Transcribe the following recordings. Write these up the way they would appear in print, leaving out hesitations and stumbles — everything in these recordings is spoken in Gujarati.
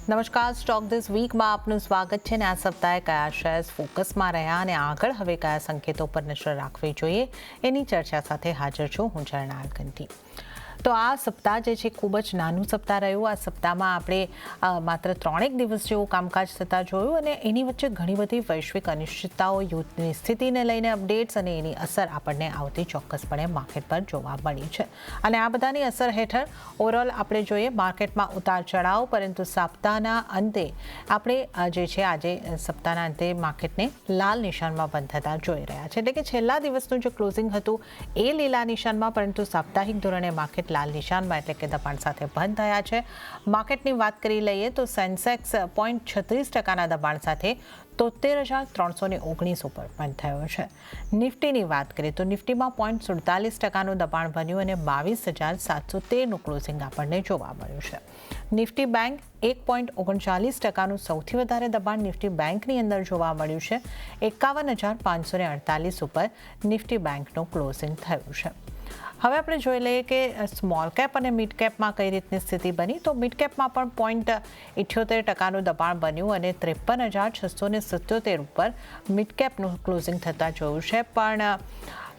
નમસ્કાર, સ્ટોક ધીસ વીકમાં આપનું સ્વાગત છે ને આ સપ્તાહે કયા શેર્સ ફોકસમાં રહ્યા અને આગળ હવે કયા સંકેતો પર નજર રાખવી જોઈએ એની ચર્ચા સાથે હાજર છું હું ઝરણા આલકંટી। તો આ સપ્તાહ જે છે ખૂબ જ નાનું સપ્તાહ રહ્યું। આ સપ્તાહમાં આપણે માત્ર 3 દિવસ જેવું કામકાજ થતા જોયું અને એની વચ્ચે ઘણી બધી વૈશ્વિક અનિશ્ચિતતાઓ, યુદ્ધની સ્થિતિને લઈને અપડેટ્સ અને એની અસર આપણને આવતી ચોક્કસપણે માર્કેટ પર જોવા મળી છે। અને આ બધાની અસર હેઠળ ઓવરઓલ આપણે જોઈએ માર્કેટમાં ઉતાર ચઢાવ, પરંતુ સપ્તાહના અંતે આપણે જે છે આજે સપ્તાહના અંતે માર્કેટને લાલ નિશાનમાં બંધ થતા જોઈ રહ્યા છે। એટલે કે છેલ્લા દિવસનું જે ક્લોઝિંગ હતું એ લીલા નિશાનમાં, પરંતુ સાપ્તાહિક ધોરણે માર્કેટ લાલ નિશાનમાં એટલે કે દબાણ સાથે બંધ થયા છે। માર્કેટની વાત કરી લઈએ તો સેન્સેક્સ 0.36% દબાણ સાથે 73,319 ઉપર બંધ થયો છે। નિફ્ટીની વાત કરીએ તો નિફ્ટીમાં 0.47%નું દબાણ બન્યું અને 22,713નું ક્લોઝિંગ આપણને જોવા મળ્યું છે। નિફ્ટી બેંક 1.39%નું સૌથી વધારે દબાણ નિફ્ટી બેંકની અંદર જોવા મળ્યું છે। 51,548 ઉપર નિફ્ટી બેંકનું ક્લોઝિંગ થયું છે। હવે આપણે જોઈ લઈએ કે સ્મોલ કેપ અને મિડ કેપમાં કઈ રીતની સ્થિતિ બની। તો મિડ કેપમાં પણ 0.78%નું દબાણ બન્યું અને 53,677 ઉપર મિડ કેપનું ક્લોઝિંગ થતા જોયું છે। પણ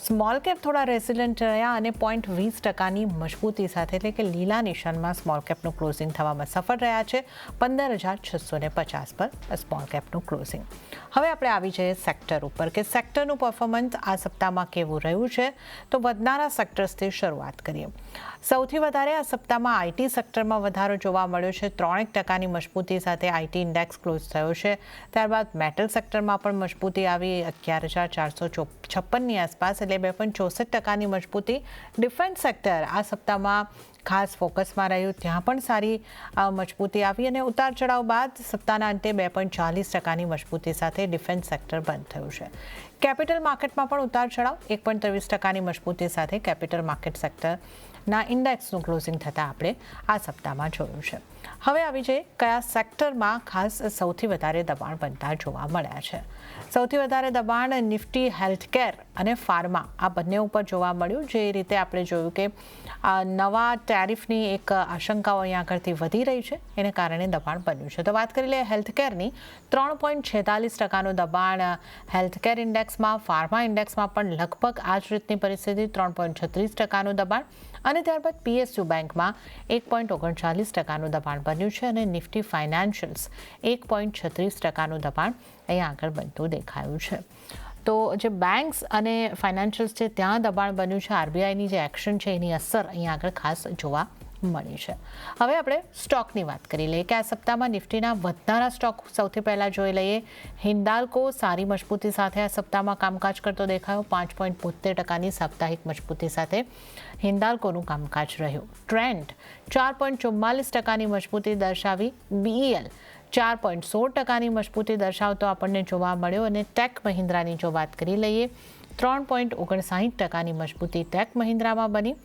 સ્મોલ કેપ થોડા રેસિલિયન્ટ રહ્યા અને 0.20%ની મજબૂતી સાથે એટલે કે લીલા નિશાનમાં સ્મોલ કેપનું ક્લોઝિંગ થવામાં સફળ રહ્યા છે। 15,650 પર સ્મોલ કેપનું ક્લોઝિંગ। હવે આપણે આવી જઈએ સેક્ટર ઉપર કે સેક્ટરનું પરફોર્મન્સ આ સપ્તાહમાં કેવું રહ્યું છે। તો વધનારા સેક્ટર્સથી શરૂઆત કરીએ। સૌથી વધારે આ સપ્તાહમાં આઈટી સેક્ટરમાં વધારો જોવા મળ્યો છે। 3% મજબૂતી સાથે આઈટી ઇન્ડેક્સ ક્લોઝ થયો છે। ત્યારબાદ મેટલ સેક્ટરમાં પણ મજબૂતી આવી 11,456ની આસપાસ એટલે 2.64%ની મજબૂતી। ડિફેન્સ સેક્ટર આ સપ્તાહમાં ખાસ ફોકસમાં રહ્યું, ત્યાં પણ સારી મજબૂતી આવી અને ઉતાર ચઢાવ બાદ સપ્તાહના અંતે 2.40%ની મજબૂતી સાથે ડિફેન્સ સેક્ટર બંધ થયું છે। કેપિટલ માર્કેટમાં પણ ઉતાર ચઢાવ 1.23%ની મજબૂતી સાથે કેપિટલ માર્કેટ સેક્ટરના ઇન્ડેક્સનું ક્લોઝિંગ થતાં આપણે આ સપ્તાહમાં જોયું છે। હવે આવી જઈએ કયા સેક્ટરમાં ખાસ સૌથી વધારે દબાણ બનતા જોવા મળ્યા છે। સૌથી વધારે દબાણ નિફ્ટી હેલ્થકેર અને ફાર્મા આ બંને ઉપર જોવા મળ્યું। જે રીતે આપણે જોયું કે નવા ટેરિફની એક આશંકાઓ અહીંયા આગળથી વધી રહી છે, એને કારણે દબાણ બન્યું છે। તો વાત કરી લઈએ હેલ્થકેરની 3.46%નું દબાણ હેલ્થકેર ઇન્ડેક્સમાં। ફાર્મા ઇન્ડેક્સમાં પણ લગભગ આ જ રીતની પરિસ્થિતિ 3.36%નું દબાણ અને ત્યારબાદ પીએસયુ બેંકમાં 1.39%નું દબાણ બન્યું છે અને નિફ્ટી ફાઇનાન્શિયલ્સ 1.36%નું દબાણ અહીંયા આગળ બનતું દેખાયું છે। તો જે બેંક્સ અને ફાઇનાન્શિયલ્સ છે ત્યાં દબાણ બન્યું છે। આરબીઆઈની જે એક્શન છે એની અસર અહીંયા આગળ ખાસ જોવા મળી છે। હવે આપણે સ્ટોકની વાત કરી લઈએ કે આ સપ્તાહમાં નિફ્ટીના વધનારા સ્ટોક સૌથી પહેલાં જોઈ લઈએ। હિન્દાલ્કો સારી મજબૂતી સાથે આ સપ્તાહમાં કામકાજ કરતો દેખાયો। 5.72%ની સાપ્તાહિક મજબૂતી સાથે હિન્દાલ્કોનું કામકાજ રહ્યું। ટ્રેન્ડ 4.44%ની મજબૂતી દર્શાવી। બીઈએલ 4.16%ની મજબૂતી દર્શાવતો આપણને જોવા મળ્યો અને ટેક મહિન્દ્રાની જો વાત કરી લઈએ 3.59%ની મજબૂતી ટેક મહિન્દ્રામાં બની।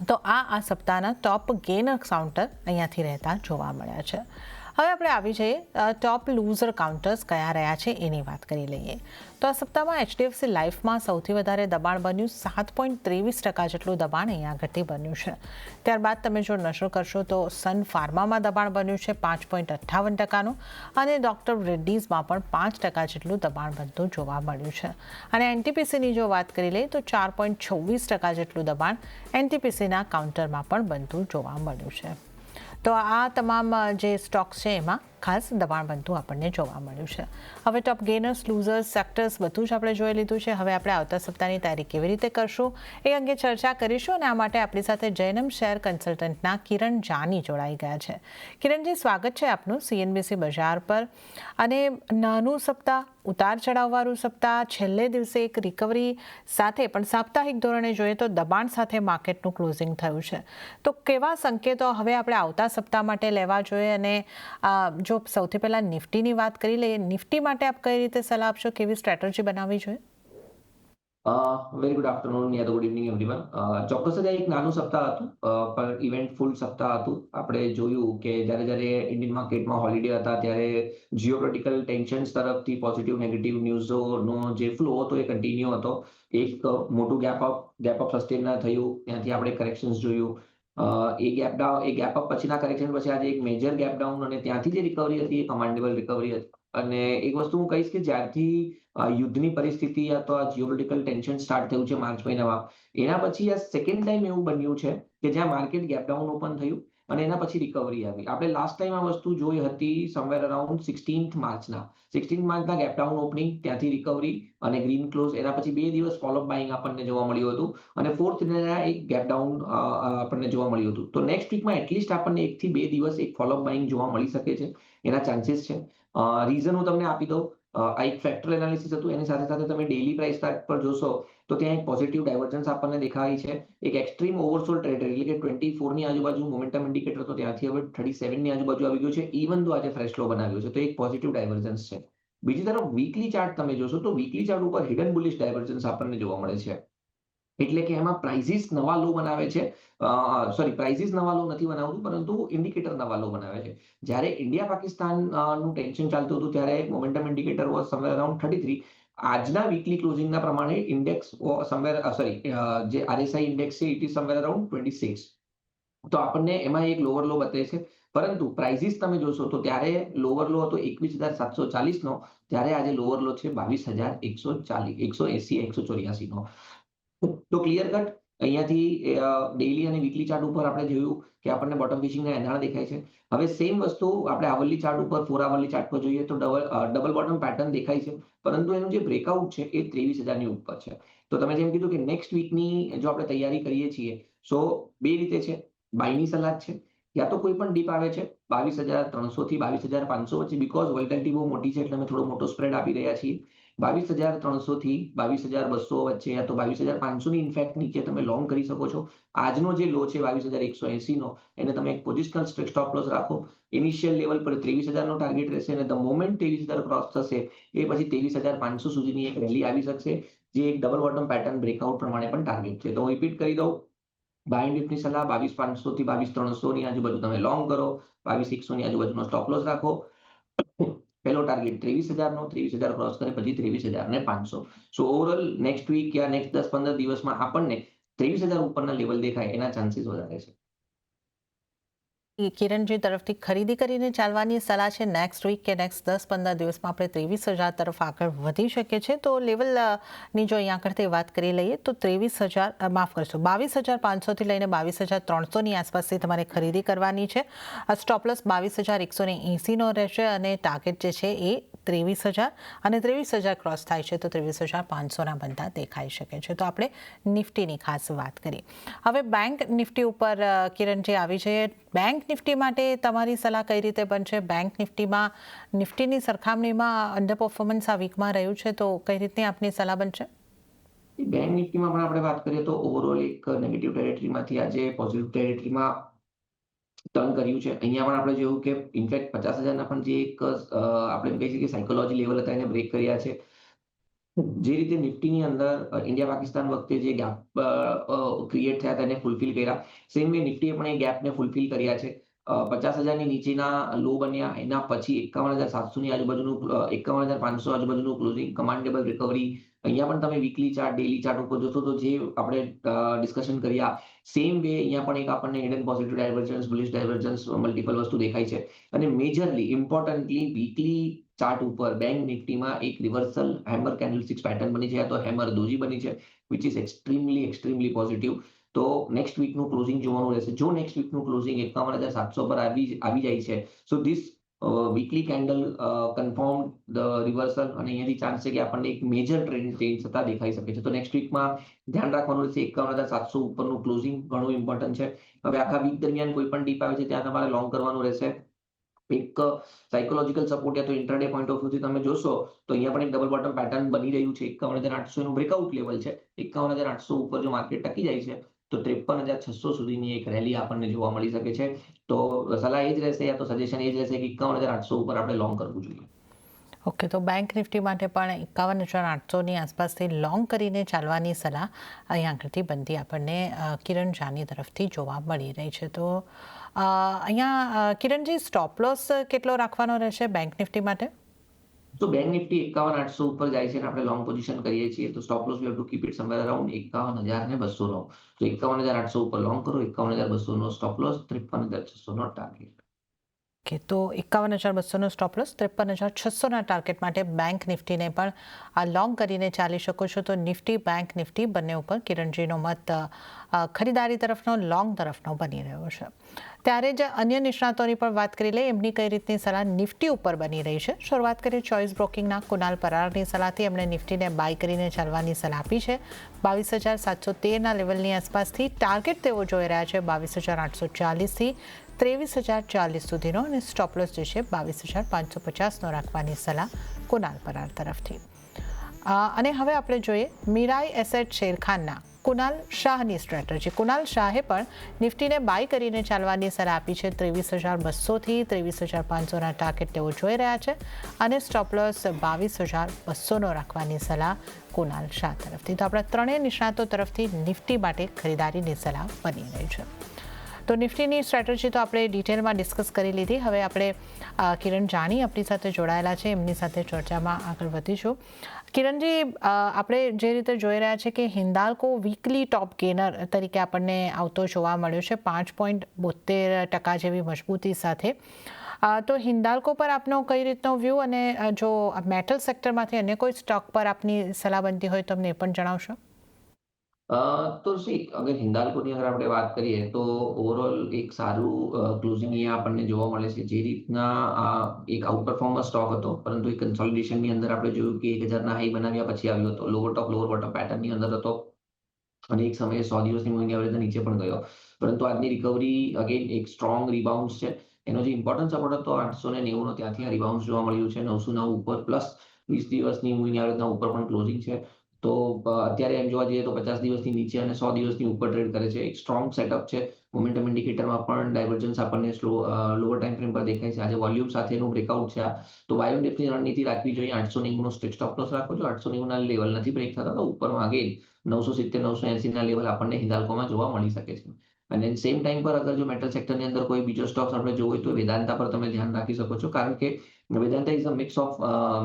તો આ સપ્તાહના ટોપ ગેનર કાઉન્ટર અહીંયાથી રહેતા જોવા મળ્યા છે। હવે આપણે આવી જઈએ ટોપ લૂઝર કાઉન્ટર્સ કયા રહ્યા છે એની વાત કરી લઈએ। તો આ સપ્તાહમાં એચડીએફસી લાઈફમાં સૌથી વધારે દબાણ બન્યું। 7.23% જેટલું દબાણ અહીંયા આગળથી બન્યું છે। ત્યારબાદ તમે જો નજર કરશો તો સન ફાર્મામાં દબાણ બન્યું છે 5.58%નું અને ડૉક્ટર રેડ્ડીઝમાં પણ 5% જેટલું દબાણ બનતું જોવા મળ્યું છે। અને એનટીપીસીની જો વાત કરી લઈએ તો 4.26% જેટલું દબાણ એનટીપીસીના કાઉન્ટરમાં પણ બનતું જોવા મળ્યું છે। તો આ તમામ જે સ્ટોક્સ છે એમાં ખાસ દબાણ બનતું આપણને જોવા મળ્યું છે। હવે ટોપ ગેનર્સ, લૂઝર્સ, સેક્ટર્સ બધું જ આપણે જોઈ લીધું છે। હવે આપણે આવતા સપ્તાહની તારીખ કેવી રીતે કરશું એ અંગે ચર્ચા કરીશું અને આ માટે આપણી સાથે જૈનમ શેર કન્સલ્ટન્ટના કિરણ જાની જોડાઈ ગયા છે। કિરણજી, સ્વાગત છે આપનું સીએનબીસી બજાર પર। અને નાનું સપ્તાહ, ઉતાર ચઢાવવાળું સપ્તાહ, છેલ્લે દિવસે એક રિકવરી સાથે પણ સાપ્તાહિક ધોરણે જોઈએ તો દબાણ સાથે માર્કેટનું ક્લોઝિંગ થયું છે। તો કેવા સંકેતો હવે આપણે આવતા સપ્તાહ માટે લેવા જોઈએ અને જો સૌથી પહેલા નિફ્ટીની વાત કરી લઈએ, નિફ્ટી માટે આપ કઈ રીતે સલાહ આપશો, કેવી સ્ટ્રેટેજી બનાવવી જોઈએ? વેરી ગુડ આફ્ટરનૂન યા તો ગુડ ઇવનિંગ એવરીવન। ચોક્કસ જ આ એક નાનું સપ્તાહ હતું, પણ ઇવેન્ટફુલ સપ્તાહ હતું। આપણે જોયું કે જ્યારે ઇન્ડિયન માર્કેટમાં હોલિડે હતા ત્યારે જીઓપોલિટિકલ ટેન્શન્સ તરફથી પોઝિટિવ નેગેટિવ ન્યૂઝોનો જે ફ્લો હતો એ કન્ટિન્યુ હતો। એક મોટું ગેપ અપ સસ્ટેન થયું, ત્યાંથી આપણે કરેક્શન્સ જોયું। એ ગેપ અપ પછીના કરેક્શન પછી આજે એક મેજર ગેપ ડાઉન અને ત્યાંથી જે રિકવરી હતી એ કમાન્ડેબલ રિકવરી હતી. અને એક વસ્તુ હું કહીશ કે જ્યારથી યુદ્ધની પરિસ્થિતિ યા તો આ જીઓપોલિટિકલ ટેન્શન સ્ટાર્ટ થયું છે માર્ચ મહિનામાં, એના પછી આ સેકન્ડ ટાઈમ એવું બન્યું છે કે જ્યાં માર્કેટ ગેપ ડાઉન ઓપન થયું અને એના પછી રિકવરી આવી. આપણે લાસ્ટ ટાઈમ આ વસ્તુ જોઈ હતી સમવેર અરાઉન્ડ 16th માર્ચના ગેપ ડાઉન ઓપનિંગ, ત્યાંથી રિકવરી અને ગ્રીન ક્લોઝ, એના પછી 2 દિવસ ફોલોઅપ બાઇંગ આપણને જોવા મળ્યું હતું અને ફોર્થ ડેના એક ગેપ ડાઉન આપણને જોવા મળ્યું હતું. તો નેક્સ્ટ વીકમાં એટલીસ્ટ આપણને 1 થી 2 દિવસ એક ફોલોઅપ બાઇંગ જોવા મળી શકે છે, એના ચાન્સીસ છે. રીઝન હું તમને આપી દઉં. આ એક ફેક્ટર એનાલિસિસ હતું, એની સાથે સાથે તમે ડેઇલી પ્રાઇસ ચાર્ટ પર જોશો તો ત્યાં એક પોઝિટિવ ડાયવર્જન્સ આપણને દેખાય છે. એક એક્સ્ટ્રીમ ઓવરસોલ્ડ ટેરેટરી એટલે કે 24 ની આજુબાજુ મોમેન્ટમ ઇન્ડિકેટર તો ત્યાંથી હવે 37 ની આજુબાજુ આવી ગયું છે, ઇવન તો આજે ફ્રેશ લો બનાવ્યો છે, તો એક પોઝિટિવ ડાયવર્જન્સ છે. બીજી તરફ વીકલી ચાર્ટ તમે જોશો તો વીકલી ચાર્ટ ઉપર હિડન બુલિશ ડાયવર્જન્સ આપણને જોવા મળે છે. એટલે કે એમાં પ્રાઇઝિસ નવા લો બનાવે છે. પ્રાઇઝિસ નવા લો નથી બનાવતું, પરંતુ ઇન્ડિકેટર નવા લો બનાવે છે. જ્યારે ઇન્ડિયા પાકિસ્તાન નું ટેન્શન ચાલતું હતું ત્યારે momentum indicator was somewhere around 33. આજના વીકલી ક્લોઝિંગના પ્રમાણે ઇન્ડેક્સ જે RSI ઇન્ડેક્સ છે ઇટ ઇઝ સમવેર અરાઉન્ડ 26. તો આપણને એમાં એક લોઅર લો બતાવે છે. પરંતુ પ્રાઇઝિસ તમે જોશો તો ત્યારે લોઅર લો હતો 21,740 નો, ત્યારે આજે લોઅર લો છે 22,140, 180, 184 નો. તો ક્લિયર કટ અહીંયાથી ડેઇલી અને વીકલી ચાર્ટ ઉપર આપણે જોયું કે આપણને બોટમ ફિશિંગના એંધાણ દેખાય છે. હવે સેમ વસ્તુ આપણે આવર્લી ચાર્ટ ઉપર 4 આવર્લી ચાર્ટ પર જોઈએ તો ડબલ બોટમ પેટર્ન દેખાય છે, પરંતુ એનું જે બ્રેકઆઉટ છે એ 23,000 ની ઉપર છે. તો તમે જેમ કીધું કે નેક્સ્ટ વીકની જો આપણે તૈયારી કરીએ છીએ, સો બે રીતે છે. બાયની સલાહ છે, યા તો કોઈ પણ ડીપ આવે છે 22,300 થી 22,500 વચ્ચે, બીકોઝ વોલેટિલિટી બહુ મોટી છે એટલે અમે થોડો મોટો સ્પ્રેડ આપી રહ્યા છીએ. 22,300 થી 22,200 વચ્ચે યા તો 22,500 ની ઇનફેક્ટ નીચે તમે લોંગ કરી શકો છો. આજનો જે લો છે 22,180 નો, એને તમે એક પોઝિશનલ સ્ટોપ લોસ રાખો. ઇનિશિયલ લેવલ પર 23,000 નો ટાર્ગેટ રહેશે અને ધ મોમેન્ટ 23,000 ક્રોસ થશે એ પછી 23,500 સુધીની એક રેલી આવી શકશે, જે એક ડબલ બોટમ પેટર્ન બ્રેકઆઉટ પ્રમાણે પણ ટાર્ગેટ છે. તો હું રિપીટ કરી દઉં, બાય ડિપની સલાહ 22,500 થી 22,300 ની આજુબાજુ તમે લોંગ કરો, 22,100 ની આજુબાજુનો સ્ટોપ લોસ રાખો. પહેલો ટાર્ગેટ 23,000 નો, 23,000 ક્રોસ કરે પછી 23,500. સો ઓવરઓલ નેક્સ્ટ વીક યા નેક્સ્ટ 10-15 દિવસમાં આપણને 23,000 ઉપરના લેવલ દેખાય એના ચાન્સીસ વધારે છે. કિરણજી તરફથી ખરીદી કરીને ચાલવાની સલાહ છે. નેક્સ્ટ વીક કે નેક્સ્ટ 10-15 દિવસમાં આપણે 23,000 તરફ આગળ વધી શકીએ છીએ. તો લેવલની જો અહીં આગળથી વાત કરી લઈએ તો 22,500 થી લઈને 22,300ની આસપાસથી તમારે ખરીદી કરવાની છે. સ્ટોપલોસ 22,180નો રહેશે અને ટાર્ગેટ જે છે એ 23,000 અને 23,000 ક્રોસ થાય છે તો 23,500ના બનતા દેખાઈ શકે છે. તો આપણે નિફ્ટીની ખાસ વાત કરી. હવે બેંક નિફ્ટી ઉપર કિરણજી આવી જઈએ. બેંક નિફ્ટી માટે તમારી સલાહ કઈ રીતે બનશે? બેંક નિફ્ટીમાં નિફ્ટીની સરખામણીમાં અંડર પરફોર્મન્સ આ વીકમાં રહ્યું છે, તો કઈ રીતની આપની સલાહ બનશે? બેંક નિફ્ટીમાં પણ આપણે વાત કરીએ તો ઓવરઓલ એક નેગેટિવ ટેરેટરીમાંથી આજે પોઝિટિવ ટેરેટરીમાં ટર્ન કર્યું છે. અહીંયા પણ આપણે જોયું કે ઇનફેક્ટ 50,000ના પણ જે એક આપણે કહી શકીએ સાયકોલોજી લેવલ હતા એને બ્રેક કર્યા છે. જે રીતે નિફ્ટીની અંદર ઇન્ડિયા પાકિસ્તાન વખતે જે ગેપ ક્રિએટ થયા હતા એને ફૂલફિલ કર્યા, સેમ વે નિફ્ટીએ પણ એ ગેપને ફૂલફિલ કર્યા છે. 50,000ની નીચેના લો બન્યા, એના પછી 51,700ની આજુબાજુનું 51,500 આજુબાજુનું ક્લોઝિંગ, કમાન્ડેબલ રિકવરી. અહીંયા પણ તમે વીકલી ચાર્ટ, ડેઇલી ચાર્ટ ઉપર જોશો તો જે આપણે ડિસ્કશન કર્યા સેમ વે અહીંયા પણ એક આપણને hidden positive divergence, bullish divergence, multiple વસ્તુ દેખાય છે. અને મેજરલી ઇમ્પોર્ટન્ટલી વીકલી ચાર્ટ ઉપર બેંક નિફ્ટીમાં એક રિવર્સલ હેમર કેન્ડલસ્ટિક્સ પેટર્ન બની છે, તો હેમર દોજી બની છે, વિચ ઇઝ એક્સ્ટ્રીમલી પોઝિટિવ. તો નેક્સ્ટ વીકનું ક્લોઝિંગ જોવાનું રહેશે. જો નેક્સ્ટ વીકનું ક્લોઝિંગ 51,700 પર આવી જાય છે, so this weekly candle confirm the reversal અને અહીંયાથી ચાન્સ છે કે આપણને એક મેજર ટ્રેન્ડ ચેન્જ થતા દેખાઈ શકે છે. તો નેક્સ્ટ વીકમાં ધ્યાન રાખવાનું રહેશે. 51,700 ઉપરનું ક્લોઝિંગ ઘણું ઇમ્પોર્ટન્ટ છે. હવે આખા વીક દરમિયાન કોઈ પણ ડીપ આવે છે ત્યાં તમારે લોંગ કરવાનું રહેશે. એક સાયકોલોજીકલ સપોર્ટ યા તો ઇન્ટ્રાડે પોઈન્ટ ઓફ વ્યૂથી તમે જોશો તો અહીંયા પણ એક ડબલ બોટમ પેટર્ન બની રહ્યું છે. 51,800 નું બ્રેકઆઉટ લેવલ છે. 51,800 ઉપર જો માર્કેટ ટકી જાય છે તો 53,600 સુધીની એક રેલી આપણને જોવા મળી શકે છે. તો સલાહ એ જ રહેશે યા તો સજેશન એ જ રહેશે કે 51,800 ઉપર આપણે લોંગ કરવું જોઈએ. ઓકે, તો બેંક નિફ્ટી માટે પણ 51,800ની આસપાસથી લોંગ કરીને ચાલવાની સલાહ અહીં આગળથી બનતી આપણને કિરણ જાની તરફથી જોવા મળી રહી છે. તો અહીંયા કિરણજી સ્ટોપ લોસ કેટલો રાખવાનો રહેશે બેંક નિફ્ટી માટે? તો બેંક નિફ્ટી 51,800 ઉપર જાય છે અને આપણે લોંગ પોઝિશન કરીએ છીએ તો stop loss we have to keep it somewhere around 51,200 તો 51,800 ઉપર લોંગ કરો, 51,200 નો સ્ટોપ લોસ, 53,600 નો ટાર્ગેટ. કે તો 51,200નો સ્ટોપ લોસ, 53,600ના ટાર્ગેટ માટે બેંક નિફ્ટીને પણ આ લોંગ કરીને ચાલી શકો છો. તો નિફ્ટી, બેંક નિફ્ટી બંને ઉપર કિરણજીનો મત ખરીદારી તરફનો, લોંગ તરફનો બની રહ્યો છે. ત્યારે જ અન્ય નિષ્ણાતોની પણ વાત કરી લઈએ, એમની કઈ રીતની સલાહ નિફ્ટી ઉપર બની રહી છે. શરૂઆત કરીએ ચોઇસ બ્રોકિંગના કુનાલ પરારની સલાહથી. એમણે નિફ્ટીને બાય કરીને ચાલવાની સલાહ આપી છે. 22,713ના લેવલની આસપાસથી ટાર્ગેટ તેઓ જોઈ રહ્યા છે 22,840થી 23,040 સુધીનો, અને સ્ટોપ લોસ જે છે 22,550નો રાખવાની સલાહ કુનાલ પરાર તરફથી. અને હવે આપણે જોઈએ મીરાઈ એસેટ શેરખાનના કુનાલ શાહની સ્ટ્રેટેજી. કુનાલ શાહે પણ નિફ્ટીને બાય કરીને ચાલવાની સલાહ આપી છે. 23,200થી 23,500ના ટાર્ગેટ તેઓ જોઈ રહ્યા છે, અને સ્ટોપ લોસ 22,200નો રાખવાની સલાહ કુનાલ શાહ તરફથી. તો આપણા ત્રણેય નિષ્ણાતો તરફથી નિફ્ટી માટે ખરીદારીની સલાહ બની રહી છે. તો નિફ્ટીની સ્ટ્રેટેજી તો આપણે ડિટેલમાં ડિસ્કસ કરી લીધી. હવે આપણે કિરણ જાની આપણી સાથે જોડાયેલા છે, એમની સાથે ચર્ચામાં આગળ વધીશું. કિરણજી, આપણે જે રીતે જોઈ રહ્યા છે કે હિન્દાલ્કો વીકલી ટોપ ગેનર તરીકે આપણને આવતો જોવા મળ્યો છે 5.72% જેવી મજબૂતી સાથે. તો હિન્દાલ્કો પર આપનો કઈ રીતનો વ્યૂ, અને જો મેટલ સેક્ટરમાંથી અન્ય કોઈ સ્ટોક પર આપની સલાહ બનતી હોય તો અમને એ પણ જણાવશો. તો અગર હિન્દાલ્કોની અગર આપણે વાત કરીએ તો ઓવરઓલ એક સારું ક્લોઝિંગ અહીંયા આપણને જોવા મળે છે. જે રીતના એક આઉટ પરફોર્મર સ્ટોક હતો, પરંતુ એક કન્સોલિડેશનની અંદર આપણે જોયું કે 1,000ના હાઈ બનાવ્યા પછી આવ્યો હતો, લોવર ટોપ લોવર બોટમ પેટર્નની અંદર હતો, અને એક સમયે 100 દિવસની મૂવિંગ એવરેજના નીચે પણ ગયો. પરંતુ આજની રિકવરી અગેન એક સ્ટ્રોંગ રિબાઉન્ડ છે. એનો જે ઇમ્પોર્ટન્ટ સપોર્ટ હતો 890નો, ત્યાંથી આ રિબાઉન્ડ જોવા મળ્યું છે. 909 ઉપર પ્લસ 20 દિવસની મૂવિંગ એવરેજના ઉપર પણ ક્લોઝિંગ છે. તો અત્યારે એમ જોવા જઈએ તો 50 દિવસની નીચે અને 100 દિવસની ઉપર ટ્રેડ કરે છે. એક સ્ટ્રોંગ સેટઅપ છે. મોમેન્ટમ ઇન્ડિકેટરમાં પણ ડાયવર્જન્સ આપણને લોઅર ટાઈમ ફ્રેમ પર દેખાય છે. આજે વોલ્યુમ સાથેનું બ્રેકઆઉટ છે આ. તો બાય ઓન ડિપની રણનીતિ રાખવી જોઈએ. 890નો સ્ટોપ લોસ રાખો છો. 890ના લેવલ નથી બ્રેક થતા તો ઉપરમાં અગેન 970 980ના લેવલ આપણને હિન્દાલ્કોમાં જોવા મળી શકે છે. અને સેમ ટાઈમ પર અગર જો મેટલ સેક્ટરની અંદર કોઈ બીજો સ્ટોક્સ આપણે જોવો હોય તો વેદાંતા પર તમે ધ્યાન રાખી શકો છો. કારણ કે Vedanta is a mix of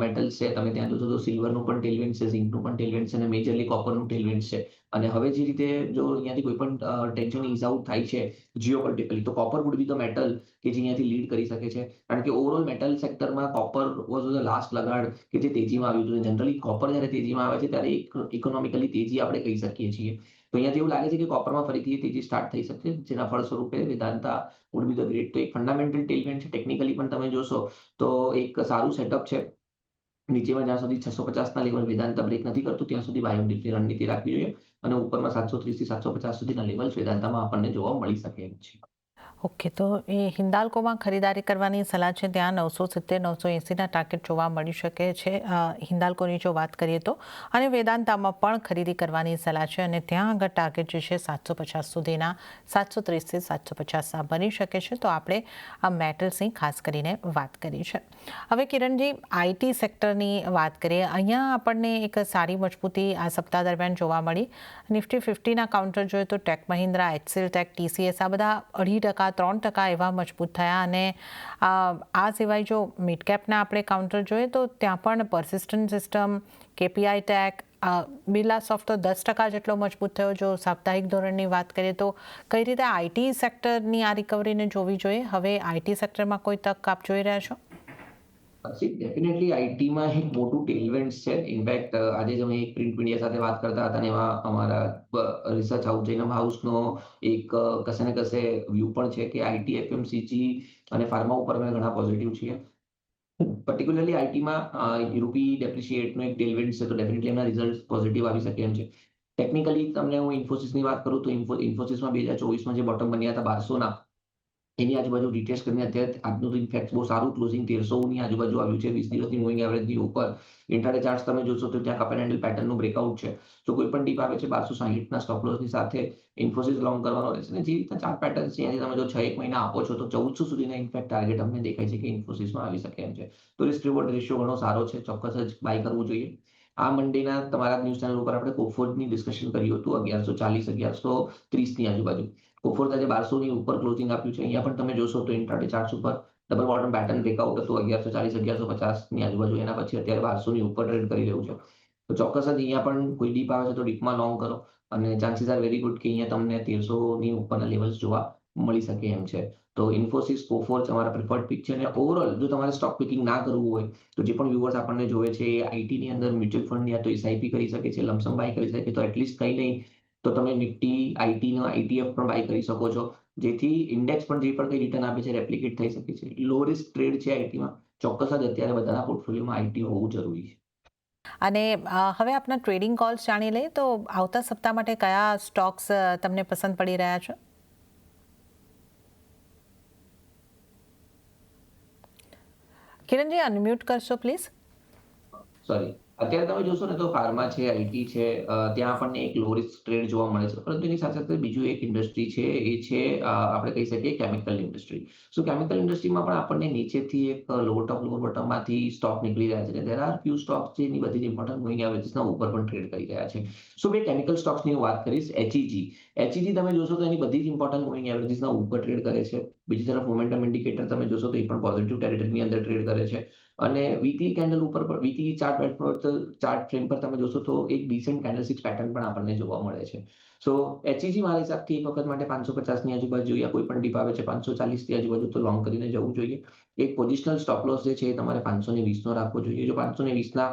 metals છે. તમે ત્યાં જોશો તો સિલ્વરનું પણ ટેલવિન્ડ છે, ઝિંકનું પણ ટેલવિન્ડ છે, અને મેજરલી કોપરનું ટેલવિન્ડ છે. અને હવે જે રીતે જો અહીંયાથી કોઈ પણ ટેન્શન ઇઝ આઉટ થાય છે જીઓપોલિટિકલી, તો copper would be the metal કે જે અહીંયાથી લીડ કરી શકે છે. કારણ કે ઓવરઓલ મેટલ સેક્ટરમાં કોપર વોઝ ધ લાસ્ટ લગાડ કે જે તેજીમાં આવ્યું હતું. જનરલી કોપર જ્યારે તેજીમાં આવે છે ત્યારે ઇકોનોમિકલી તેજી આપણે કહી શકીએ છીએ. તો અહીંયાથી એવું લાગે છે કે કોપરમાં ફરીથી તેજી સ્ટાર્ટ થઈ શકશે, જેના ફળ સ્વરૂપે Vedanta would be the great. તો એક ફંડામેન્ટલ ટેલવિન્ડ છે. ટેકનિકલી પણ તમે જોશો તો એક સારું સેટઅપ છે. નીચેમાં જ્યાં સુધી 650ના લેવલ વેદાંતા બ્રેક નથી કરતું ત્યાં સુધી બાય ઓન ડિપની રણનીતિ રાખવી જોઈએ, અને ઉપરમાં 730થી 750 સુધીના લેવલ્સ વેદાંતામાં આપણને જોવા મળી શકે એમ છે. ઓકે, તો એ હિન્દાલ્કોમાં ખરીદારી કરવાની સલાહ છે. ત્યાં 970 980ના ટાર્ગેટ જોવા મળી શકે છે હિન્દાલ્કોની જો વાત કરીએ તો. અને વેદાંતામાં પણ ખરીદી કરવાની સલાહ છે, અને ત્યાં આગળ ટાર્ગેટ જે છે 750 સુધીના, 730થી 750 બની શકે છે. તો આપણે આ મેટલ્સની ખાસ કરીને વાત કરી છે. હવે કિરણજી, આઈટી સેક્ટરની વાત કરીએ. અહીંયા આપણને એક સારી મજબૂતી આ સપ્તાહ દરમિયાન જોવા મળી. નિફ્ટી 50ના કાઉન્ટર જોઈએ તો Tech Mahindra, HCL Tech, TCS આ બધા 2.5% 3% એવા મજબૂત થયા. અને આ સિવાય જો મિડ કેપના આપણે કાઉન્ટર જોઈએ તો ત્યાં પણ Persistent System, KPI Tech, Birla Soft તો 10% જેટલો મજબૂત થયો. જો સાપ્તાહિક ધોરણની વાત કરીએ તો કઈ રીતે આઈટી સેક્ટરની આ રિકવરીને જોવી જોઈએ? હવે આઈટી સેક્ટરમાં કોઈ તક આપ જોઈ રહ્યા છો? ડેફિનેટલી આઈટીમાં એક મોટું ટેલવિન્ડ્સ છે. ઇનફેક્ટ આજે જ અમે એક પ્રિન્ટ મીડિયા સાથે વાત કરતા હતા, અને એમાં અમારા રિસર્ચ હાઉસ જૈનમ હાઉસનો એક કશે ને કશે વ્યૂ પણ છે કે આઈટી, એફએમસીજી અને ફાર્મા ઉપર અમે ઘણા પોઝિટિવ છીએ. પર્ટિક્યુલરલી આઈટીમાં રૂપી ડેપ્રિશિએટનો એક ટેલવિન્ડ છે, તો ડેફિનેટલી એમના રિઝલ્ટ પોઝિટિવ આવી શકે એમ છે. ટેકનિકલી તમને હું ઇન્ફોસિસની વાત કરું તો ઇન્ફોસિસમાં 2024માં જે બોટમ બન્યા હતા 1200ના, એની આજુબાજુ રિટ્રેસ કરીને અત્યારે આજનું તો ઇનફેક્ટ બહુ સારું ક્લોઝિંગ 1300ની આજુબાજુ આવ્યું છે. 20 દિવસની મૂવિંગ એવરેજની ઉપર. ઇન્ટ્રાડે ચાર્ટ્સ તમે જોશો તો ત્યાં કપ એન્ડ હેન્ડલ પેટર્નનું બ્રેકઆઉટ છે. તો કોઈ પણ ડીપ આવે છે 1260ના સ્ટોપ લોસની સાથે ઇન્ફોસિસ લોંગ કરવાનો રહેશે. અને જે રીતના ચાર્ટ પેટર્ન છે એની તમે જો 6-1 મહિના આપો છો તો 1400 સુધીના ઇનફેક્ટ ટાર્ગેટ અમને દેખાય છે કે ઇન્ફોસિસમાં આવી શકે એમ છે. તો રિસ્ક રિવોર્ડ રેશિયો ઘણો સારો છે. ચોક્કસ જ બાય કરવું જોઈએ. આ મંડેના તમારા ન્યૂઝ ચેનલ ઉપર આપણે કોફોર્ડની ડિસ્કશન કર્યું હતું 1140 1130ની આજુબાજુ. કોફોર્ડ આજે 1200ની ઉપર ક્લોઝિંગ આપ્યું છે. અહીંયા પણ તમે જોશો તો ઇન્ટ્રાડે ચાર્ટ્સ ઉપર ડબલ બોટમ પેટર્ન બ્રેકઆઉટ હતું 1140 1150 ની આજુબાજુ. એના પછી અત્યારે 1200 ની ઉપર ટ્રેડ કરી રહ્યું છે. તો ચોક્કસ જ અહીંયા પણ કોઈ ડીપ આવે છે તો ડીપમાં લોંગ કરો, અને ચાન્સીસ આર વેરી ગુડ કે અહીંયા તમને 1300 ની ઉપરના લેવલ્સ જોવા મળી શકે એમ છે. તો ઇન્ફોસિસ, કોફોર્જ તમારા પ્રિફર્ડ પિક છે. અને ઓવરઓલ જો તમારે સ્ટોક પિકિંગ ના કરવું હોય તો જે પણ વ્યુઅર્સ આપણને જોવે છે એ આઈટીની અંદર મ્યુચ્યુઅલ ફંડ યા તો એસઆઈપી કરી શકે છે, લમસમ બાય કરી શકે, તો એટલીસ્ટ કંઈ નહીં તો તમે નિફ્ટી આઈટીનો આઈટીએફ પણ બાય કરી શકો છો, જેથી ઇન્ડેક્સ પણ જે પણ કંઈ રિટર્ન આપે છે રેપ્લિકેટ થઈ શકે છે. લો રિસ્ક ટ્રેડ છે આઈટીમાં. ચોક્કસ જ અત્યારે બધાના પોર્ટફોલિયોમાં આઈટી હોવું જરૂરી છે. અને હવે આપના ટ્રેડિંગ કોલ્સ જાણી લઈએ તો આવતા સપ્તાહ માટે કયા સ્ટોક્સ તમને પસંદ પડી રહ્યા છે? કિરણજી, અનમ્યુટ કરશો પ્લીઝ. સોરી. અત્યારે તમે જોશો ને તો ફાર્મા છે, આઈટી છે, ત્યાં આપણને એક લો રિસ્ક ટ્રેડ જોવા મળે છે. પરંતુ એની સાથે સાથે બીજું એક ઇન્ડસ્ટ્રી છે, એ છે આપણે કહી શકીએ કેમિકલ ઇન્ડસ્ટ્રી. સો કેમિકલ ઇન્ડસ્ટ્રીમાં પણ આપણને નીચેથી એક લો ટોપ લો બોટમમાંથી સ્ટોક નીકળી રહ્યા છે. દેર આર ફ્યુ સ્ટોક્સ જે એની બધી ઇમ્પોર્ટન્ટ મૂવિંગ એવરેજીસના ઉપર પણ ટ્રેડ કરી રહ્યા છે. સો બે કેમિકલ સ્ટોક્સની હું વાત કરીશ. એચઈજી. એચઈજી તમે જોશો તો એની બધી જ ઇમ્પોર્ટન્ટ મૂવિંગ એવરેજીસના ઉપર ટ્રેડ કરે છે. બીજી તરફ મોમેન્ટમ ઇન્ડિકેટર તમે જોશો તો એ પણ પોઝિટિવ ટેરિટરીની અંદર ટ્રેડ કરે છે. અને વીકલી કેન્ડલ ઉપર પણ વીકલી ચાર્ટ ફ્રેમ પર તમે જોશો તો એક ડિસેન્ટ કેન્ડલસ્ટિક્સ પેટર્ન પણ આપણને જોવા મળે છે. સો એચઈજી મારા હિસાબથી એક વખત માટે 550 ની આજુબાજુ યા કોઈ પણ ડીપ આવે છે 540 ની આજુબાજુ તો લોંગ કરીને જવું જોઈએ. એક પોઝિશનલ સ્ટોપ લોસ જે છે એ તમારે 520 નો રાખવો જોઈએ. જો 520 ના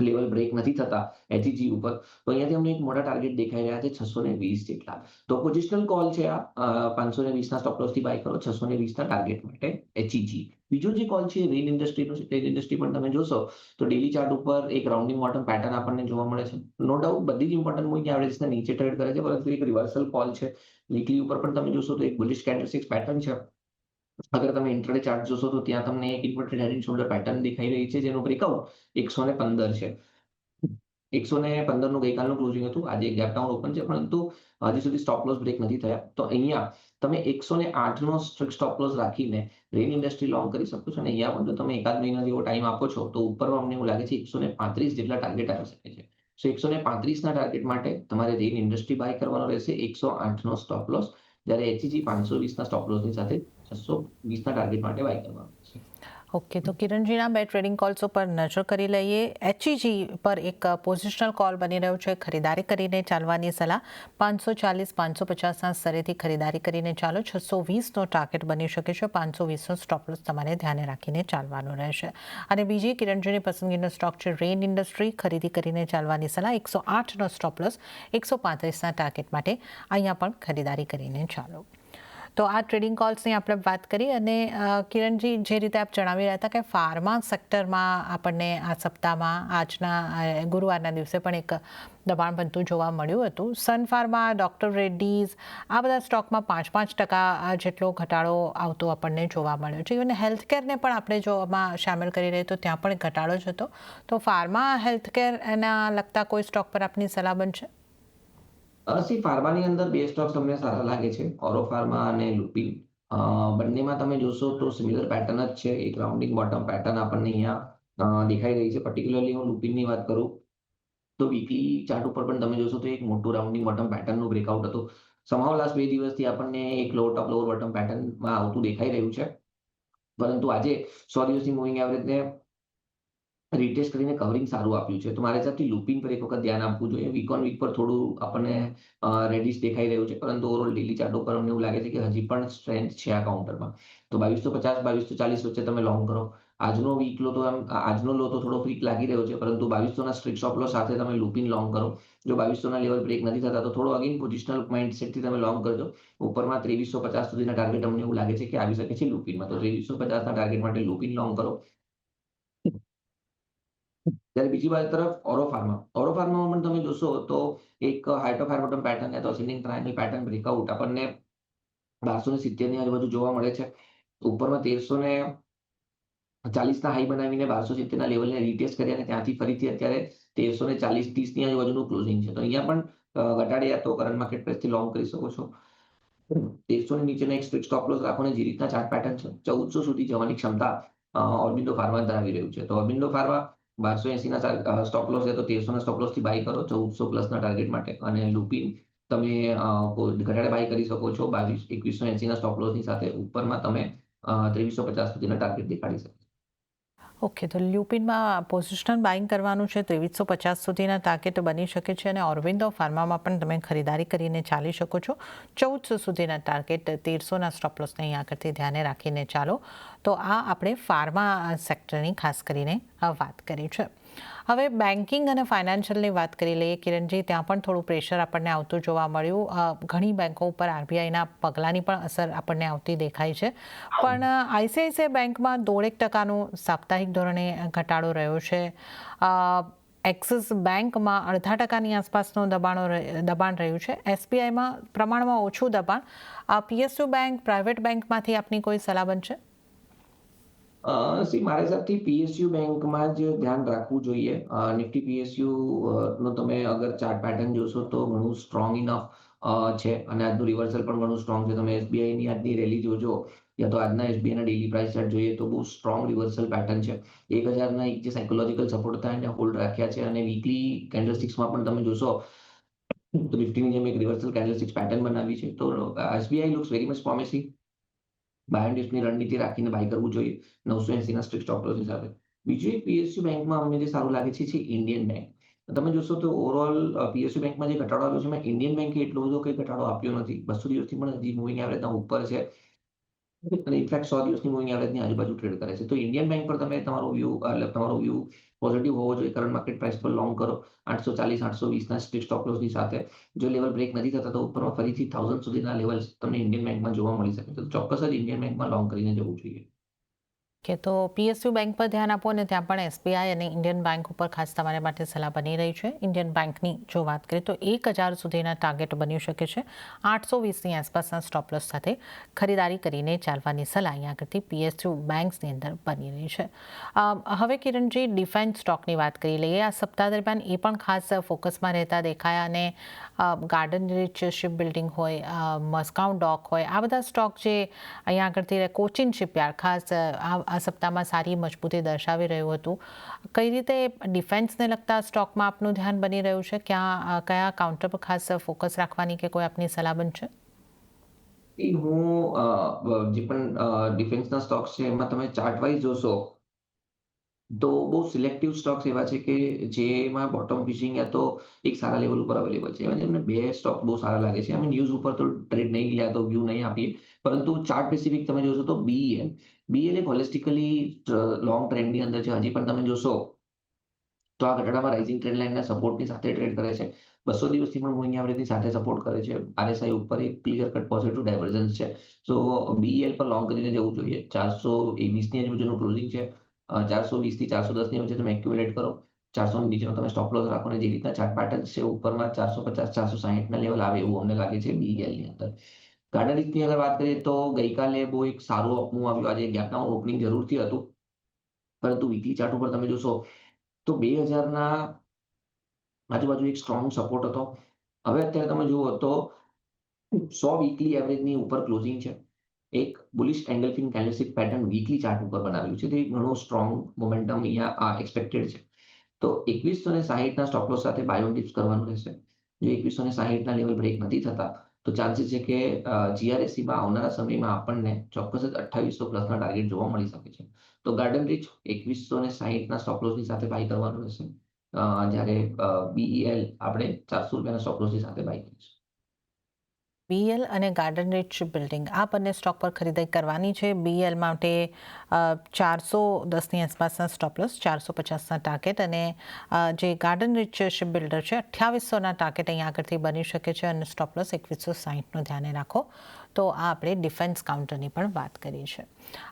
લેવલ બ્રેક નથી થતા એચઈજી ઉપર તો અહીંયાથી અમને એક મોટા ટાર્ગેટ દેખાઈ રહ્યા છે 620 જેટલા. તો પોઝિશનલ કોલ છે આ. 520 ના સ્ટોપ લોસ થી બાય કરો 620 ના ટાર્ગેટ માટે એચઈજી. બીજો જે કોલ છે રેન ઇન્ડસ્ટ્રીનો છે. રેન ઇન્ડસ્ટ્રી પણ તમે જોશો તો ડેલી ચાર્ટ ઉપર એક રાઉન્ડિંગ બોટમ પેટર્ન આપણને જોવા મળે છે. નો ડાઉટ બધી જ ઇમ્પોર્ટન્ટ મૂવિંગ એવરેજીસના નીચે ટ્રેડ કરે છે, પરંતુ એક રિવર્સલ કોલ છે. વીકલી ઉપર પણ તમે જોશો તો એક બુલિશ કેન્ડલસ્ટિક્સ પેટર્ન છે. અગર તમે ઇન્ટ્રાડે ચાર્ટ જોશો તો ત્યાં તમને એક inverted head and shoulder pattern દેખાઈ રહી છે, જેનું બ્રેકઆઉટ 115 છે. 115 નું ગઈકાલનું ક્લોઝિંગ હતું. આજે એક ગેપ ડાઉન ઓપન છે, પરંતુ હજી સુધી સ્ટોપ લોસ બ્રેક નથી થયા. તો અહીંયા તમે 108 નો સ્ટ્રિક્ટ સ્ટોપ લોસ રાખીને રેન ઇન્ડસ્ટ્રી લોંગ કરી શકો છો. અને અહીંયા પણ જો તમે એકાદ મહિના જેવો ટાઈમ આપો છો તો ઉપરમાં અમને એવું લાગે છે 135 જેટલા ટાર્ગેટ આવી શકે છે. સો 135 ના ટાર્ગેટ માટે તમારે રેન ઇન્ડસ્ટ્રી બાય કરવાનો રહેશે. 108 નો સ્ટોપ લોસ, જ્યારે એચઈજી 520 ના સ્ટોપ લોસની સાથે 620 ના ટાર્ગેટ માટે બાય કરવાનો રહેશે. ઓકે, તો કિરણજીના બે ટ્રેડિંગ કોલ્સ ઉપર નજર કરી લઈએ. એચઈજી પર એક પોઝિશનલ કોલ બની રહ્યો છે, ખરીદારી કરીને ચાલવાની સલાહ. 540 550ના સ્તરેથી ખરીદારી કરીને ચાલો. 620નો ટાર્ગેટ બની શકે છે. 520નો સ્ટોપ લોસ તમારે ધ્યાને રાખીને ચાલવાનું રહેશે. અને બીજી કિરણજીની પસંદગીનો સ્ટોક છે રેન ઇન્ડસ્ટ્રી. ખરીદી કરીને ચાલવાની સલાહ. 108નો સ્ટોપ લોસ, 135ના ટાર્ગેટ માટે અહીંયા પણ ખરીદારી કરીને ચાલો. તો આ ટ્રેડિંગ કોલ્સની આપણે વાત કરી. અને કિરણજી, જે રીતે આપ જણાવી રહ્યા હતા કે ફાર્મા સેક્ટરમાં આપણને આ સપ્તાહમાં આજના ગુરુવારના દિવસે પણ એક દબાણ બનતું જોવા મળ્યું હતું. સન ફાર્મા, ડૉક્ટર રેડ્ડીઝ, આ બધા સ્ટોકમાં 5% જેટલો ઘટાડો આવતો આપણને જોવા મળ્યો છે. ઇવન હેલ્થકેરને પણ આપણે જો આમાં સામેલ કરી રહીએ તો ત્યાં પણ ઘટાડો જ હતો. તો ફાર્મા, હેલ્થકેર એના લગતા કોઈ સ્ટોક પર આપની સલાહ બનશે? ફાર્માની અંદર બે સ્ટોક્સ તમને સારા લાગે છે, ઓરો ફાર્મા અને લુપિન. બંનેમાં તમે જોશો તો સિમિલર પેટર્ન જ છે. એક રાઉન્ડિંગ બોટમ પેટર્ન આપણને અહીંયા દેખાઈ રહી છે. પર્ટિક્યુલરલી હું લુપિનની વાત કરું તો વીકલી ચાર્ટ ઉપર પણ તમે જોશો તો એક મોટું રાઉન્ડિંગ બોટમ પેટર્નનું બ્રેકઆઉટ હતું. સમહાવ લાસ્ટ 2 દિવસથી આપણને એક લો ટોપ લોઅર બોટમ પેટર્નમાં આવતું દેખાઈ રહ્યું છે. પરંતુ આજે 100 દિવસની મૂવિંગ એવરેજને રીટેસ્ટ કરીને કવરિંગ સારું આપ્યું છે. તો મારા હિસાબથી લુપિન પર એક વખત ધ્યાન આપવું જોઈએ. વીક ઓન વીક પર થોડું આપણને રેડિશ દેખાઈ રહ્યું છે, પરંતુ ઓવરઓલ ડેલી ચાર્ટ ઉપર અમને એવું લાગે છે કે હજી પણ સ્ટ્રેન્થ છે આ કાઉન્ટરમાં. તો 2250 2240 વચ્ચે તમે લોંગ કરો. આજનો વીક લો તો આજનો લો તો થોડો વીક લાગી રહ્યો છે, પરંતુ 2200 ના સ્ટ્રિક્ટ સ્ટોપ લોસ સાથે તમે લુપિન લોંગ કરો. જો 2200 ના લેવલ બ્રેક નથી થતા તો થોડો અગેન પોઝિશનલ માઇન્ડસેટથી તમે લોંગ કરજો. ઉપરમાં 2350 સુધીના ટાર્ગેટ અમને એવું લાગે છે કે આવી શકે છે લુપિનમાં. તો 2350 ના ટાર્ગેટ માટે લુપિન લોંગ કરો. જ્યારે બીજી બાજુ તરફ ઓરો ફાર્મા. ઓરો ફાર્મામાં પણ તમે જોશો તો એક height of higher bottom pattern યા તો અસેન્ડિંગ ટ્રાયેંગલ પેટર્ન બ્રેકઆઉટ આપણને 1270 ની આજુબાજુ જોવા મળે છે. ઉપરમાં 1340 ના હાઈ બનાવીને 1270 ના લેવલને રીટેસ્ટ કર્યા અને ત્યાંથી ફરીથી અત્યારે 1340 30 ની આજુબાજુનું ક્લોઝિંગ છે. તો અહીંયા પણ ઘટાડે યા તો કરંટ માર્કેટ પ્રાઇસથી લોંગ કરી શકો છો. 1300 ની નીચેનો એક સ્ટ્રિક્ટ સ્ટોપ લોસ રાખો. અને જે રીતના ચાર્ટ પેટર્ન છે 1400 સુધી જવાની ક્ષમતા ઓર્બિંદો ફાર્મા ધરાવી રહ્યું છે. તો ઓર્બિંદો ફાર્મા 1280 ના સ્ટોપ લોસ છે તો 1300 ના સ્ટોપ લોસ થી બાય કરો 1400 પ્લસ ના ટાર્ગેટ માટે. અને લુપિન તમે ઘટાડે બાય કરી શકો છો 2180 ના સ્ટોપ લોસની સાથે. ઉપરમાં તમે 2350 સુધીના ટાર્ગેટ દેખાડી શકે. ઓકે, તો લ્યુપિનમાં પોઝિશનલ બાઇંગ કરવાનું છે. 2350 સુધીના ટાર્ગેટ બની શકે છે અને ઓરબિંદો ફાર્મામાં પણ તમે ખરીદારી કરીને ચાલી શકો છો. 1400 સુધીના ટાર્ગેટ, 1300ના સ્ટોપ લોસને અહીં આગળથી ધ્યાને રાખીને ચાલો. તો આ આપણે ફાર્મા સેક્ટરની ખાસ કરીને વાત કરી છે. હવે બેન્કિંગ અને ફાઇનાન્શિયલની વાત કરી લઈએ કિરણજી. ત્યાં પણ થોડું પ્રેશર આપણને આવતું જોવા મળ્યું. ઘણી બેન્કો ઉપર આરબીઆઈના પગલાંની પણ અસર આપણને આવતી દેખાય છે. પણ આઈસીઆઈસીઆઈ બેંકમાં 1.5% સાપ્તાહિક ધોરણે ઘટાડો રહ્યો છે. એક્સિસ બેંકમાં 0.5% આસપાસનું દબાણ રહ્યું છે. એસબીઆઈમાં પ્રમાણમાં ઓછું દબાણ. પીએસયુ બેંક, પ્રાઇવેટ બેંકમાંથી આપની કોઈ સલાહ બનશે? મારા હિસાબથી પીએસયુ બેંકમાં જ ધ્યાન રાખવું જોઈએ. નિફ્ટી પીએસયુ નો તમે અગર ચાર્ટ પેટર્ન જોશો તો ઘણું સ્ટ્રોંગ ઇનફ છે અને આજનું રિવર્સલ પણ ઘણું સ્ટ્રોંગ છે. તમે એસબીઆઈની આજની રેલી જોજો યા તો આજના એસબીઆઈના ડેલી પ્રાઇસ ચાર્ટ જોઈએ તો બહુ સ્ટ્રોંગ રિવર્સલ પેટર્ન છે. 1000ના એક જે સાયકોલોજીકલ સપોર્ટ હતા એને હોલ્ડ રાખ્યા છે અને વીકલી કેન્ડલસ્ટિક્સમાં પણ તમે જોશો તો નિફ્ટીની જેમ એક રિવર્સલ કેન્ડલસ્ટિક્સ પેટર્ન બનાવી છે. તો SBI looks very much promising. Buy and ડિપ્સની રણનીતિ રાખીને બાય કરવું જોઈએ 980ના સ્ટ્રિક્ટ સ્ટોપ લોસ સાથે. બીજું એક પીએસયુ બેંકમાં અમને જે સારું લાગે છે ઇન્ડિયન બેંક. તમે જોશો તો ઓવરઓલ પીએસયુ બેંકમાં જે ઘટાડો આવ્યો છે એમાં ઇન્ડિયન બેંકે એટલો બધો કંઈ ઘટાડો આપ્યો નથી. 200 દિવસથી પણ હજી મૂવિંગ એવરેજના ઉપર છે અને ઇનફેક્ટ 100 દિવસની મૂવિંગ એવરેજની આજુબાજુ ટ્રેડ કરે છે. તો ઇન્ડિયન બેંક પર તમે તમારો વ્યૂ પોઝિટિવ હોવો જોઈએ. કરંટ માર્કેટ પ્રાઇસ પર લોંગ કરો 840 820ના સ્ટ્રિક્ટ સ્ટોપ લોસની સાથે. જો લેવલ બ્રેક નથી થતા તો ઉપરમાં ફરીથી 1000 સુધીના લેવલ્સ તમને ઇન્ડિયન બેંકમાં જોવા મળી શકે. તો ચોક્કસ જ ઇન્ડિયન બેંકમાં લોંગ કરીને જવું જોઈએ. કે તો પીએસયુ બેંક પર ધ્યાન આપો અને ત્યાં પણ એસબીઆઈ અને ઇન્ડિયન બેંક ઉપર ખાસ તમારા માટે સલાહ બની રહી છે. ઇન્ડિયન બેંકની જો વાત કરીએ તો 1000 સુધીના ટાર્ગેટ બની શકે છે. 820ની આસપાસના સ્ટોપ લોસ સાથે ખરીદારી કરીને ચાલવાની સલાહ અહીંયા આગળથી પીએસયુ બેંક્સની અંદર બની રહી છે. હવે કિરણજી, ડિફેન્સ સ્ટોકની વાત કરી લઈએ. આ સપ્તાહ દરમિયાન એ પણ ખાસ ફોકસમાં રહેતા દેખાયા અને ગાર્ડન રીચ શિપ બિલ્ડિંગ હોય, મસ્કાઉન ડોક હોય, આ બધા સ્ટોક જે અહીંયા આગળથી કોચિન શિપયાર્ડ ખાસ આ સપ્તાહમાં સારી મજબૂતી દર્શાવી રહ્યું હતું. કઈ રીતે ડિફેન્સને લગતા સ્ટોકમાં આપનું ધ્યાન બની રહ્યું છે? કયા કાઉન્ટર પર ખાસ ફોકસ રાખવાની કે કોઈ આપની સલાહ બનશે? હું જે પણ ડિફેન્સના સ્ટોક્સ છે એમાં તમે ચાર્ટ વાઇઝ જોશો તો બહુ સિલેક્ટિવ સ્ટોક્સ એવા છે કે જેમાં બોટમ ફિશિંગ યા તો એક સારા લેવલ ઉપર અવેલેબલ છે. એમને 2 સ્ટોક બહુ સારા લાગે છે. અમે ન્યૂઝ ઉપર તો ટ્રેડ નહીં લ્યા તો વ્યૂ નહીં આપીએ. પરંતુ ચાર્ટ સ્પેસિફિક તમે જોશો તો બીઈએલ. બીઈએલ એક હોલિસ્ટિકલી લોંગ ટ્રેન્ડની અંદર છે. હજી પણ તમે જોશો તો આ ઘટાડામાં રાઇઝિંગ ટ્રેન્ડ લાઇનના સપોર્ટની સાથે ટ્રેડ કરે છે. 200 દિવસથી પણ મૂવિંગ એવરેજની સાથે સપોર્ટ કરે છે. આરએસઆઈ ઉપર એક ક્લિયર કટ પોઝિટિવ ડાયવર્જન્સ છે. સો બીઈએલ પર લોંગ કરીને જવું જોઈએ. 420ની આજુબાજુનું ક્લોઝિંગ છે. 420થી 410ની વચ્ચે તમે એક્યુમ્યુલેટ કરો. 400ની નીચેનો તમે સ્ટોપ લોસ રાખો અને જે રીતના ચાર્ટ પેટર્ન છે ઉપરમાં 450 460ના લેવલ આવે એવું અમને લાગે છે બીઈએલની અંદર. ગાર્ડન રીચની અગર વાત કરીએ તો ગઈકાલે બહુ એક સારું અપમૂવ આવ્યું. આજે ગેપ ડાઉન ઓપનિંગ જરૂરથી હતું. પરંતુ વીકલી ચાર્ટ ઉપર તમે જોશો તો 2000ના આજુબાજુ એક સ્ટ્રોંગ સપોર્ટ હતો. હવે અત્યારે તમે જુઓ તો 100 વીકલી એવરેજની ઉપર ક્લોઝિંગ છે. એક bullish engulfing candlestick pattern weekly chart ઉપર બનાવ્યું છે. તે ઘણો સ્ટ્રોંગ મોમેન્ટમ અહીંયા એક્સપેક્ટેડ છે. તો 2160ના સ્ટોપ લોસ સાથે બાય ઓન ડિપ્સ કરવાનું રહેશે. જો 2160ના લેવલ બ્રેક નથી થતા તો ચાન્સીસ છે કે જીઆરએસસીમાં આવનારા સમયમાં આપણને ચોક્કસ જ 2800 પ્લસના ટાર્ગેટ જોવા મળી શકે છે. તો ગાર્ડન રીચ 2160ના સ્ટોપ લોસની સાથે બાય કરવાનું રહેશે. જ્યારે બીઈએલ આપણે 400 રૂપિયાના સ્ટોપ લોસની સાથે બાય કરીશું. બીએલ અને ગાર્ડન રીચ બિલ્ડિંગ આ બંને સ્ટોક પર ખરીદારી કરવાની છે. બીએલ માટે 410ની આસપાસના સ્ટોપ લોસ, 450ના ટાર્ગેટ અને જે ગાર્ડન રીચ શિપ બિલ્ડર છે 2800ના ટાર્ગેટ અહીંયા આગળથી બની શકે છે અને સ્ટોપ લોસ 2160નું ધ્યાને રાખો. તો આ આપણે ડિફેન્સ કાઉન્ટરની પણ વાત કરી છે.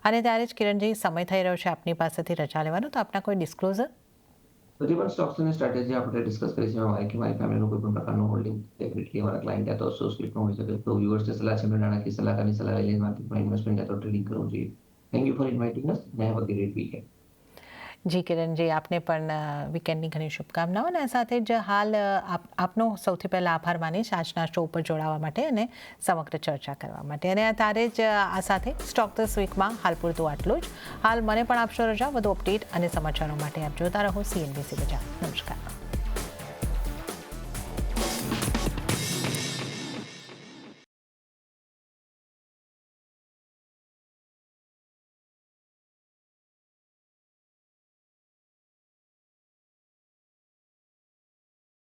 અને ત્યારે જ કિરણજી, સમય થઈ રહ્યો છે આપની પાસેથી રજા લેવાનો, તો આપના કોઈ ડિસ્ક્લોઝર? બધી પણ સ્ટોક્સની સ્ટ્રેટેજી આપણે ડિસ્કસ કરી છે. મારી ફેમિલીનું કોઈ પણ પ્રકારનું હોલ્ડિંગ ડેફિનેટલી અમારા ક્લાયન્ટ યા તો એસોસિએટમાં હોઈ શકે. તો વ્યુઅર્સને સલાહ છે એમને નાણાકીય સલાહકારની સલાહ લઈને માર્કેટમાં ઇન્વેસ્ટમેન્ટ યા તો ટ્રેડિંગ કરવું જોઈએ. Thank you for inviting us. Have a great weekend. Ji Kiranji, આપને પણ વીકેન્ડની ઘણી શુભકામનાઓ. અને સાથે જ હાલ આપનો સૌથી પહેલાં આભાર માનીશ આજના શો ઉપર જોડાવા માટે અને સમગ્ર ચર્ચા કરવા માટે. અને ત્યારે જ આ સાથે સ્ટોક ધીસ વીકમાં હાલ પૂરતું આટલું જ. હાલ મને પણ આપશો રજા. વધુ અપડેટ અને સમાચારો માટે આપ જોતા રહો CNBC બજાર. નમસ્કાર.